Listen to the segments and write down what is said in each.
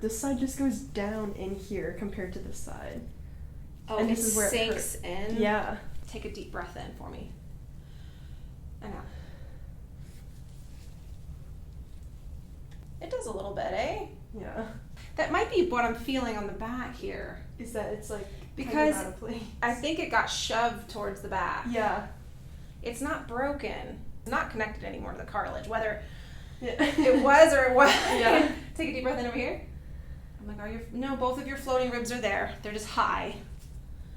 This side just goes down in here compared to this side. Oh, and it this is where sinks it in? Yeah. Take a deep breath in for me. And out. It does a little bit, eh? Yeah. That might be what I'm feeling on the back here. Is that it's like Because kind of out of place. I think it got shoved towards the back. Yeah. It's not broken. It's not connected anymore to the cartilage. Whether Yeah. it was or it wasn't. Yeah. Take a deep breath in over here. I'm like, no, both of your floating ribs are there. They're just high.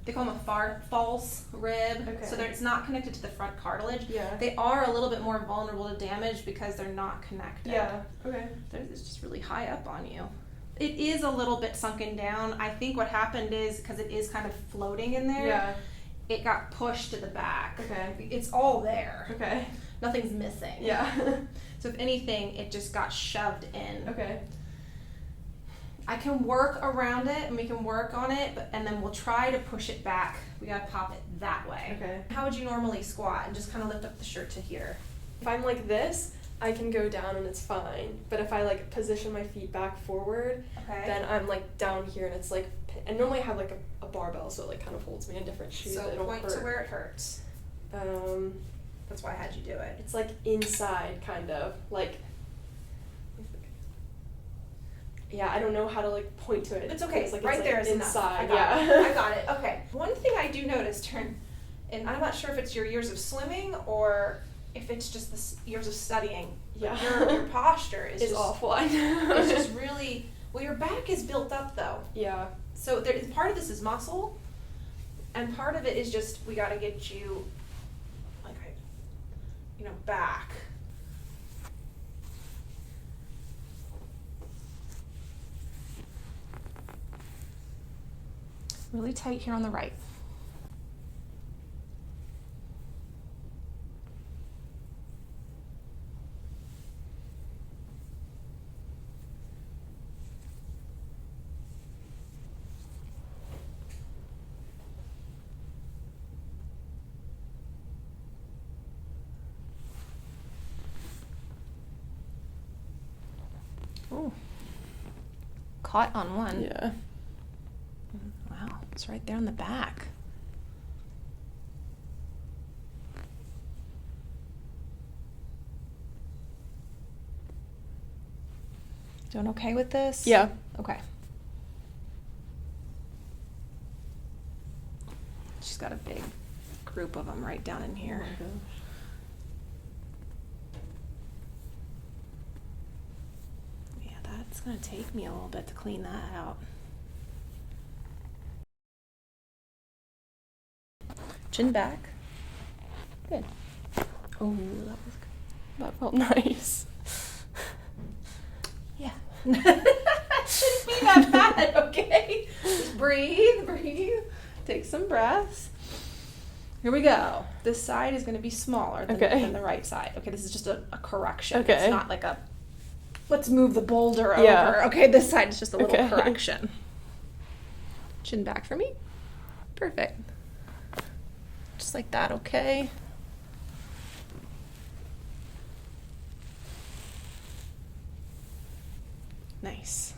They call them a false rib. Okay. So it's not connected to the front cartilage. Yeah. They are a little bit more vulnerable to damage because they're not connected. Yeah. Okay. It's just really high up on you. It is a little bit sunken down. I think what happened is, because it is kind of floating in there, Yeah. it got pushed to the back. Okay. It's all there. Okay. Nothing's missing. Yeah. So if anything, it just got shoved in. Okay. I can work around it and we can work on it, and then we'll try to push it back. We gotta pop it that way. Okay. How would you normally squat? And just kind of lift up the shirt to here. If I'm like this, I can go down and it's fine. But if I like position my feet back forward, Okay. then I'm like down here and it's like, and normally I have like a barbell, so it like kind of holds me in different shoes. So that don't point hurt. to where it hurts. That's why I had you do it. It's like inside, kind of like. Yeah, I don't know how to like point to it. It's okay. Like, Right it's, there like, is inside. enough. I got Yeah. it. I got it. Okay. One thing I do notice, and I'm not sure if it's your years of swimming or if it's just the years of studying. Yeah. Your posture is It's just awful. I know. It's just really well. Your back is built up though. Yeah. So part of this is muscle, and part of it is just we got to get you, like, back. Really tight here on the right. Oh, caught on one. Yeah. Wow, it's right there on the back. Doing okay with this? Yeah. Okay. She's got a big group of them right down in here. Oh my gosh. Yeah, that's gonna take me a little bit to clean that out. Chin back. Good. Oh, that was good. That felt nice. Yeah. Shouldn't be that bad, okay? Just breathe. Take some breaths. Here we go. This side is going to be smaller than the right side. Okay, this is just a correction. Okay. It's not like let's move the boulder Yeah. over. Okay, this side is just a little Okay. correction. Chin back for me. Perfect. Just like that, okay? Nice.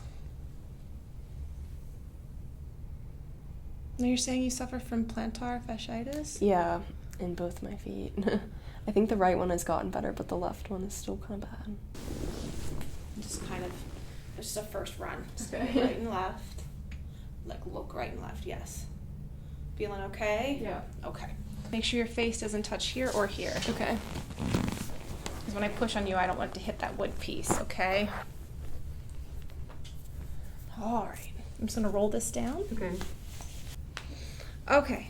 Now you're saying you suffer from plantar fasciitis? Yeah, in both my feet. I think the right one has gotten better, but the left one is still kind of bad. Just a first run. Just Okay. go right and left. Like, look right and left, yes. Feeling okay? Yeah. Okay. Make sure your face doesn't touch here or here. Okay. Because when I push on you, I don't want it to hit that wood piece, okay? All right. I'm just going to roll this down. Okay. Okay.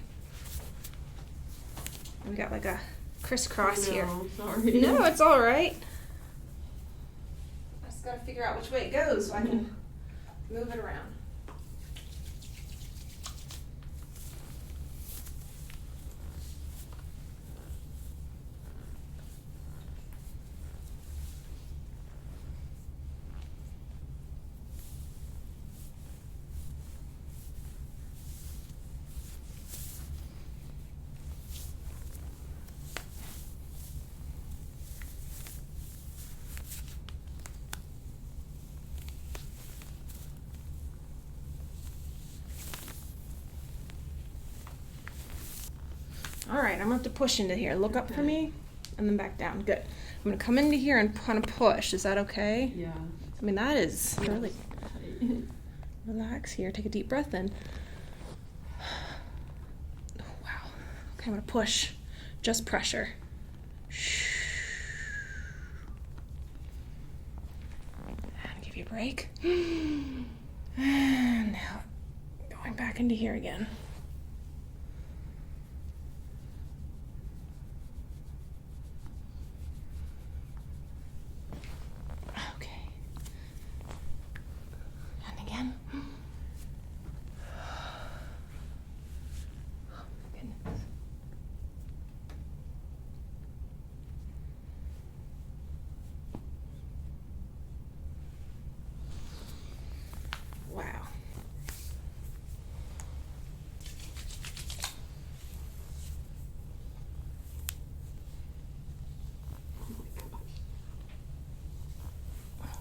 We got like a crisscross here. Sorry. No, it's all right. I just got to figure out which way it goes so I can move it around. All right, I'm gonna have to push into here. Look up for me, and then back down. Good. I'm gonna come into here and kind of push. Is that okay? Yeah. I mean, that is really... Relax here. Take a deep breath in. Oh, wow. Okay, I'm gonna push. Just pressure. And give you a break. And now going back into here again. Okay. And again. Oh, goodness. Wow.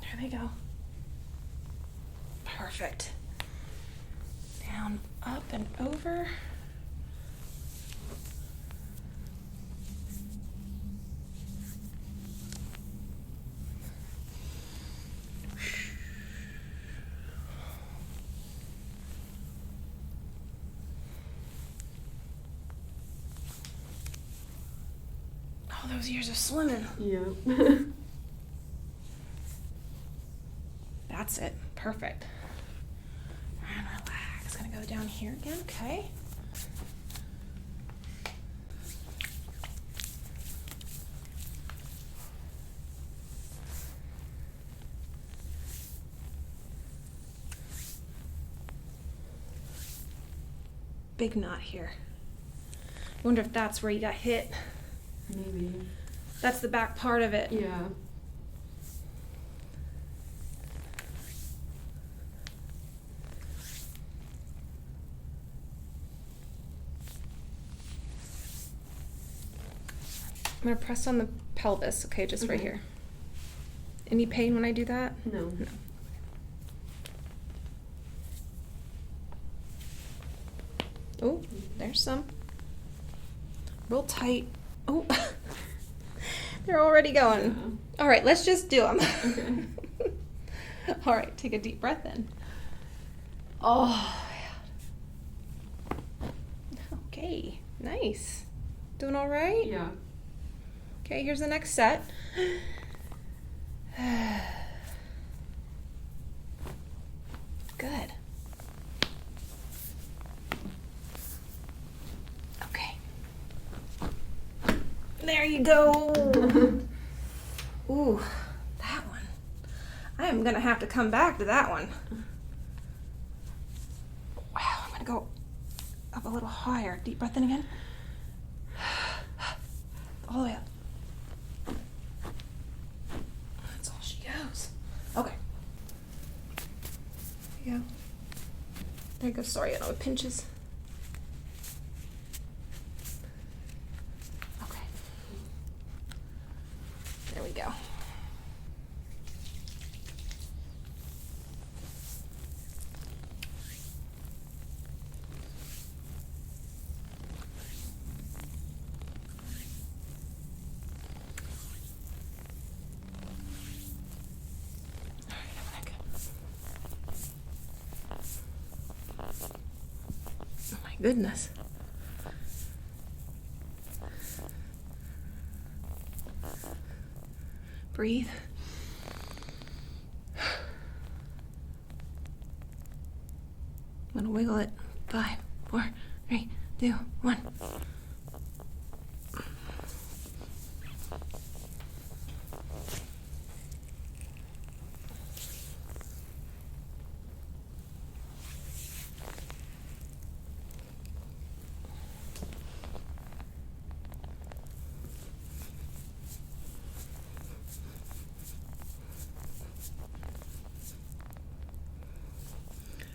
There they go. Perfect. Down, up, and over. All those years of swimming. Yeah. That's it. Perfect. And relax. Gonna go down here again. Okay. Big knot here. Wonder if that's where you got hit. Maybe. That's the back part of it. Yeah. I'm gonna press on the pelvis, okay, just right Okay. here. Any pain when I do that? No. No. Oh, there's some. Real tight. Oh, they're already going. All right, let's just do them. Okay. All right, take a deep breath in. Oh, okay, nice. Doing all right? Yeah. Okay, here's the next set. Good. Okay. There you go. Ooh, that one. I am gonna have to come back to that one. Wow, I'm gonna go up a little higher. Deep breath in again. All the way up. That's all she goes. Okay. There you go. There you go. Sorry, I know it pinches. Okay. There we go. Oh my goodness. Breathe. I'm gonna wiggle it. 5, 4, 3, 2, 1.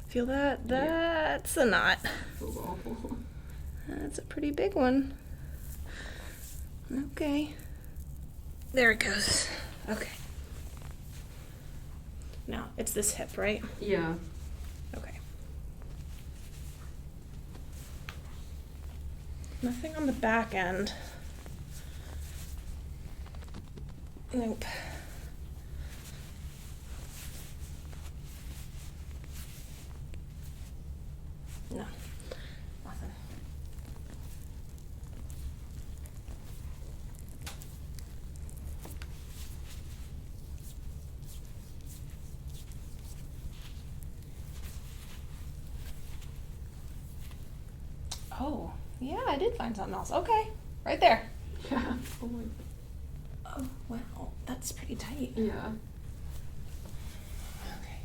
Feel that? That's a knot. Feels awful. That's a pretty big one. Okay. There it goes. Okay. Now, it's this hip, right? Yeah. Okay. Nothing on the back end. Nope. No, nothing. Oh, yeah, I did find something else. Okay, right there. Yeah. Oh my. Oh, wow, that's pretty tight. Yeah. Okay.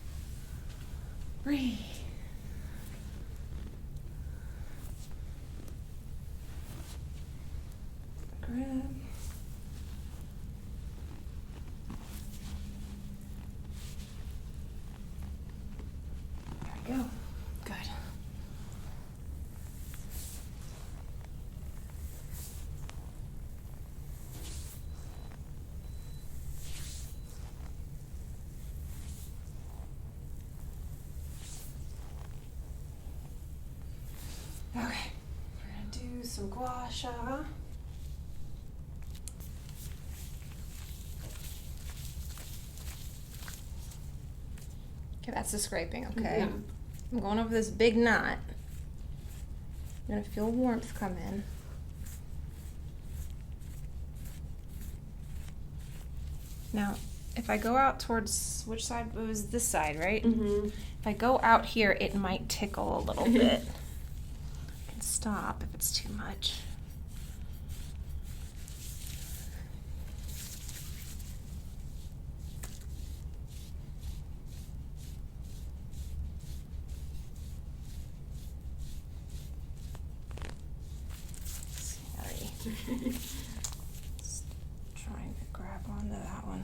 Breathe. Grab. There we go. Good. Okay, we're gonna do some gua sha. Okay, that's the scraping, okay? Yeah. I'm going over this big knot. You're gonna feel warmth come in. Now, if I go out towards, which side? It was this side, right? Mm-hmm. If I go out here, it might tickle a little bit. I can stop if it's too much. Sorry. Just trying to grab onto that one.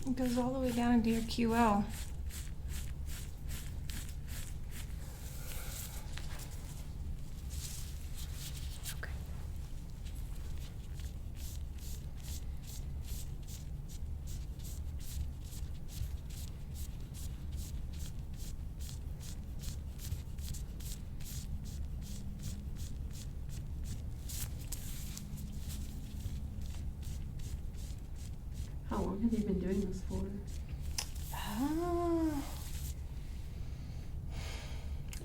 It goes all the way down into your QL. Okay. How long have you been doing this for?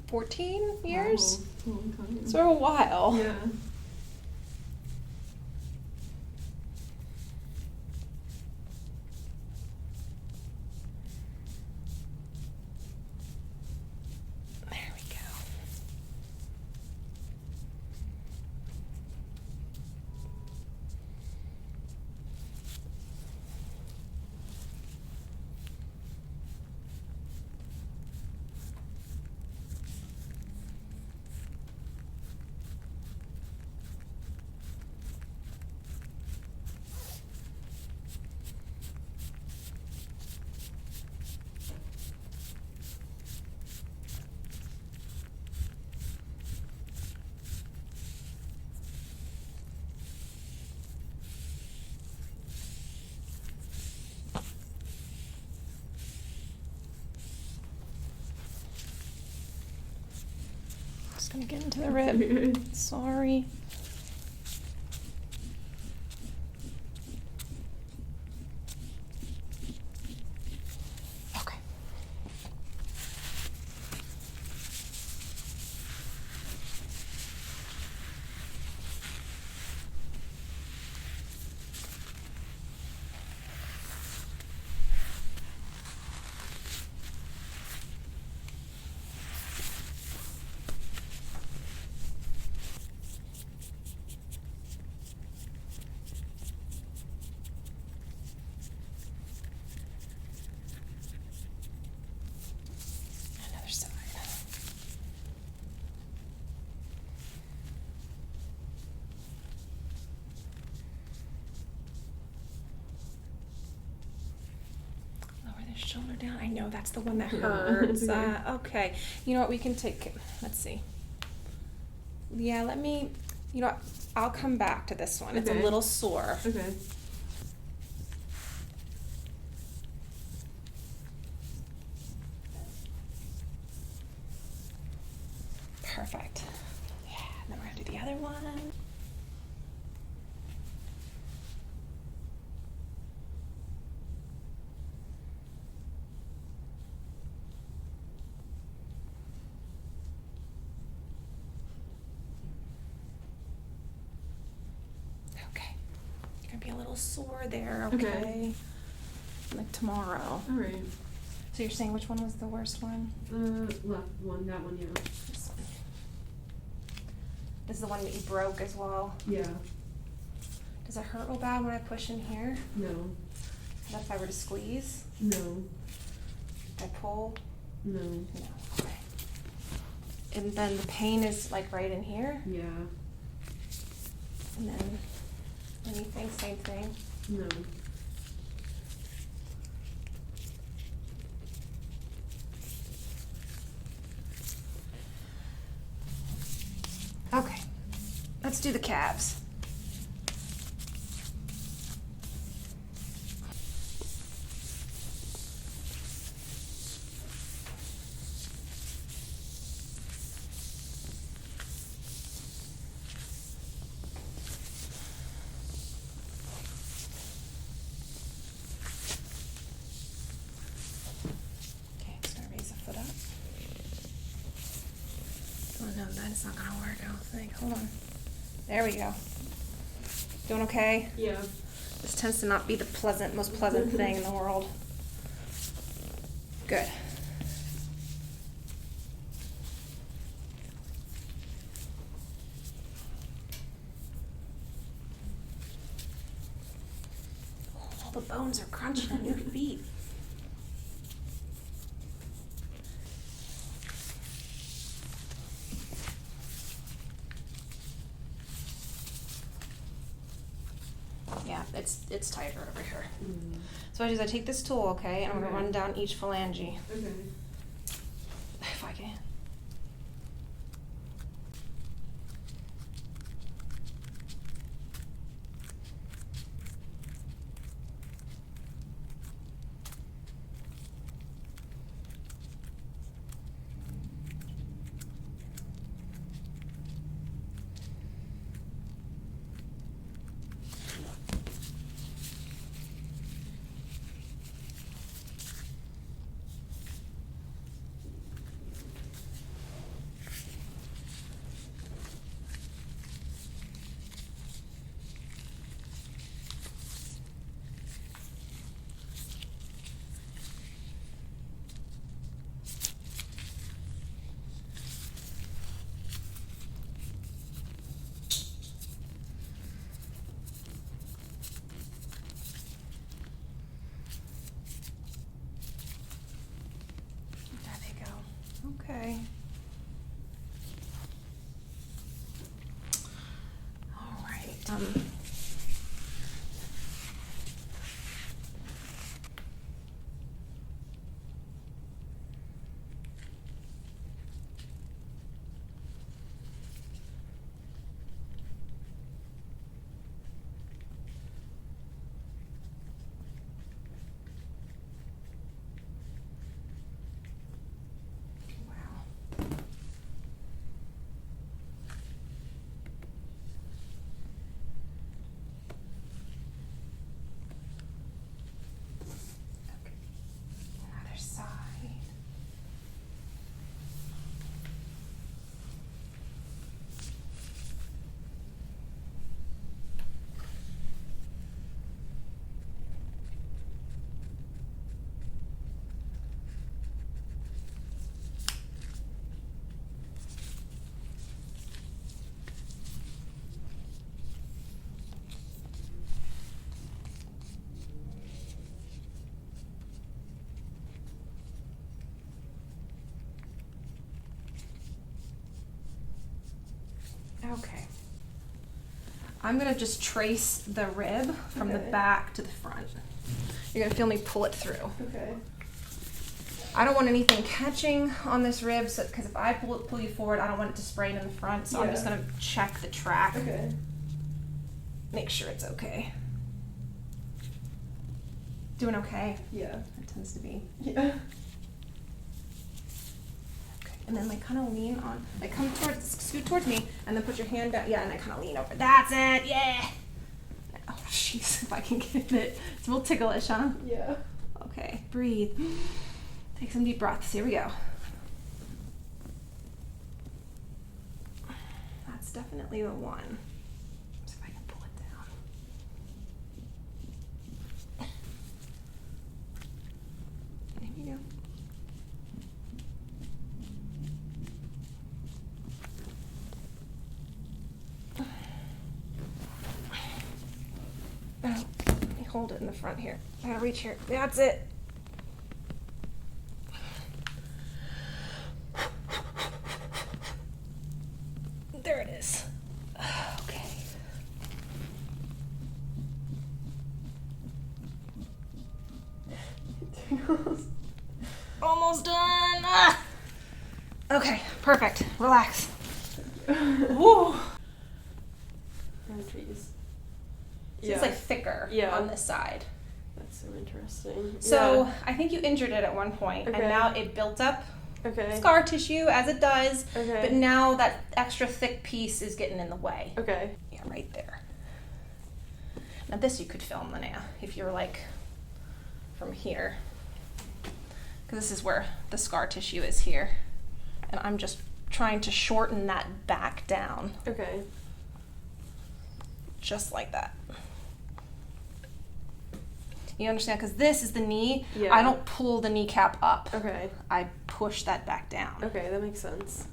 14 years? Wow, a long time. So a while. Yeah. There we go. Just gonna get into the rib. Sorry. Okay. Another side. Lower the shoulder down. I know that's the one that Yeah. hurts. Okay. You know what? We can take. Let's see. Yeah, let me. You know what? I'll come back to this one. It's a Okay. little sore. Okay. Perfect. Yeah, and then we're gonna do the other one. Okay. You're gonna be a little sore there, okay? Okay. Like tomorrow. All right. So you're saying which one was the worst one? Left one. That one. Yeah. This one. This is the one that you broke as well. Yeah. Does it hurt real bad when I push in here? No. What if I were to squeeze? No. If I pull? No. No. Okay. And then the pain is like right in here? Yeah. And then anything, same thing? No. Okay. Let's do the calves. Okay, I'm just gonna raise the foot up. Oh no, that is not gonna work, I don't think. Hold on. There we go. Doing okay? Yeah. This tends to not be the most pleasant thing in the world. Good. Oh, all the bones are crunching on your feet. Yeah, it's tighter over here. So I take this tool, okay, and I'm gonna Okay. run down each phalange, Okay. if I can. There they go. Okay. All right. Wow. Okay. Other side. Okay. I'm gonna just trace the rib from the Okay. back to the front. You're gonna feel me pull it through. Okay. I don't want anything catching on this rib, because if I pull you forward, I don't want it to sprain in the front. So I'm just gonna check the track. Okay. Make sure it's okay. Doing okay? Yeah. It tends to be. Yeah. Okay. And then like kind of lean on, like scoot towards me, and then put your hand down. Yeah, and I kind of lean over. That's it. Yeah. Oh jeez, if I can get it. It's a little ticklish, huh? Yeah. Okay. Breathe. Take some deep breaths. Here we go. That's definitely the one. See if I can pull it down. There you go. Oh, let me hold it in the front here. I gotta reach here. That's it. There it is. Okay. Almost done. Ah. Okay, perfect. Relax. Woo. Oh, jeez. So it's like thicker on this side. That's so interesting. So I think you injured it at one point, and now it built up scar tissue as it does. Okay. But now that extra thick piece is getting in the way. Okay. Yeah, right there. Now this you could film, Linnea, if you're like from here, because this is where the scar tissue is here, and I'm just trying to shorten that back down. Okay. Just like that. You understand? Because this is the knee. Yeah. I don't pull the kneecap up. Okay. I push that back down. Okay, that makes sense.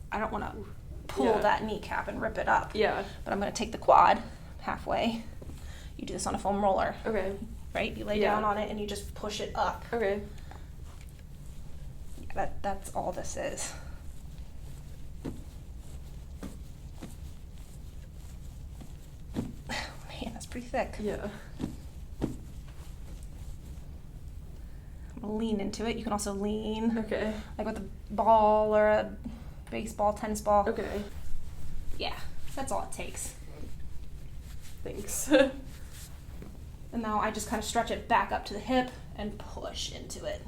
I don't want to pull that kneecap and rip it up. Yeah. But I'm going to take the quad halfway. You do this on a foam roller. Okay. Right? You lay down on it and you just push it up. Okay. Yeah, that's all this is. Man, that's pretty thick. Yeah. Lean into it. You can also lean. Okay. Like with a ball or a baseball, tennis ball. Okay. Yeah, that's all it takes. Thanks. And now I just kind of stretch it back up to the hip and push into it.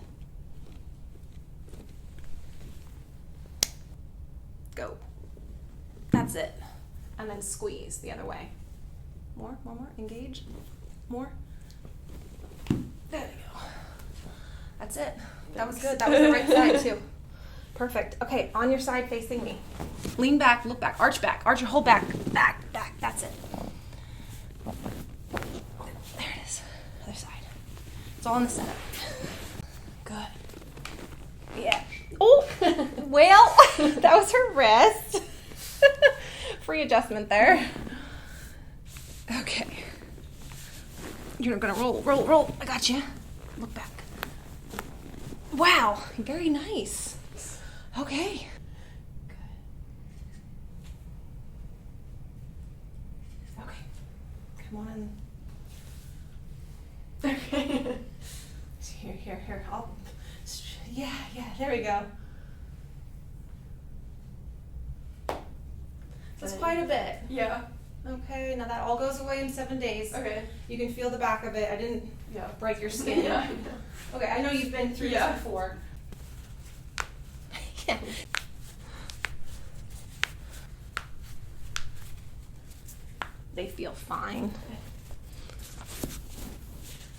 Go. That's it. And then squeeze the other way. More, engage. More. There we go. That's it. That was good. That was the right side too. Perfect. Okay, on your side facing me. Lean back, look back, arch your whole back. Back. That's it. There it is. Other side. It's all in the center. Good. Yeah. Oh, well, that was her wrist. Free adjustment there. Okay. You're gonna roll. I got you. Look back. Wow, very nice. Okay. Good. Okay. Come on in. Okay. Here. Yeah, there we go. That's quite a bit. Yeah. Okay, now that all goes away in 7 days. Okay. You can feel the back of it. I didn't break your skin. Yeah. Okay, I know you've been through this before. Yeah. They feel fine.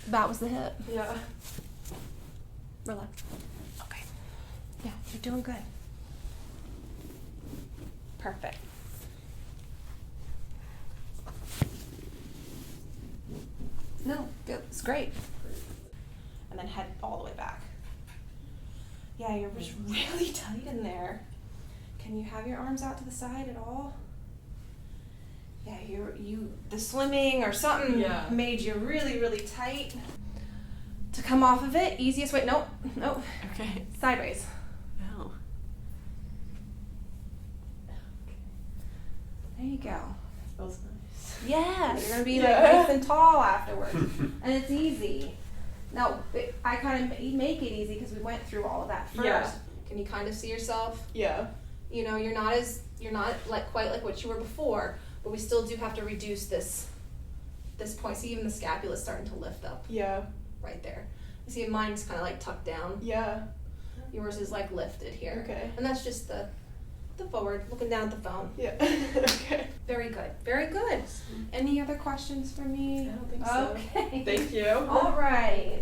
That was the hip. Yeah. Relax. Okay. Yeah, you're doing good. Perfect. No, good. It's great. And then head all the way back. Yeah, you're just really tight in there. Can you have your arms out to the side at all? Yeah, the swimming or something made you really, really tight. To come off of it, easiest way, nope. Okay. Sideways. Oh. There you go. Feels nice. Yeah, you're gonna be like nice and tall afterwards. And it's easy. Now, I kind of make it easy because we went through all of that first. Yeah. Can you kind of see yourself? Yeah. You know, you're not like quite like what you were before, but we still do have to reduce this point. See, even the scapula's starting to lift up Yeah. right there. You see, mine's kind of like tucked down. Yeah. Yours is like lifted here. Okay. And that's just the forward, looking down at the phone. Yeah. Okay. Very good. Very good. Any other questions for me? I don't think so. Okay. Thank you. All right.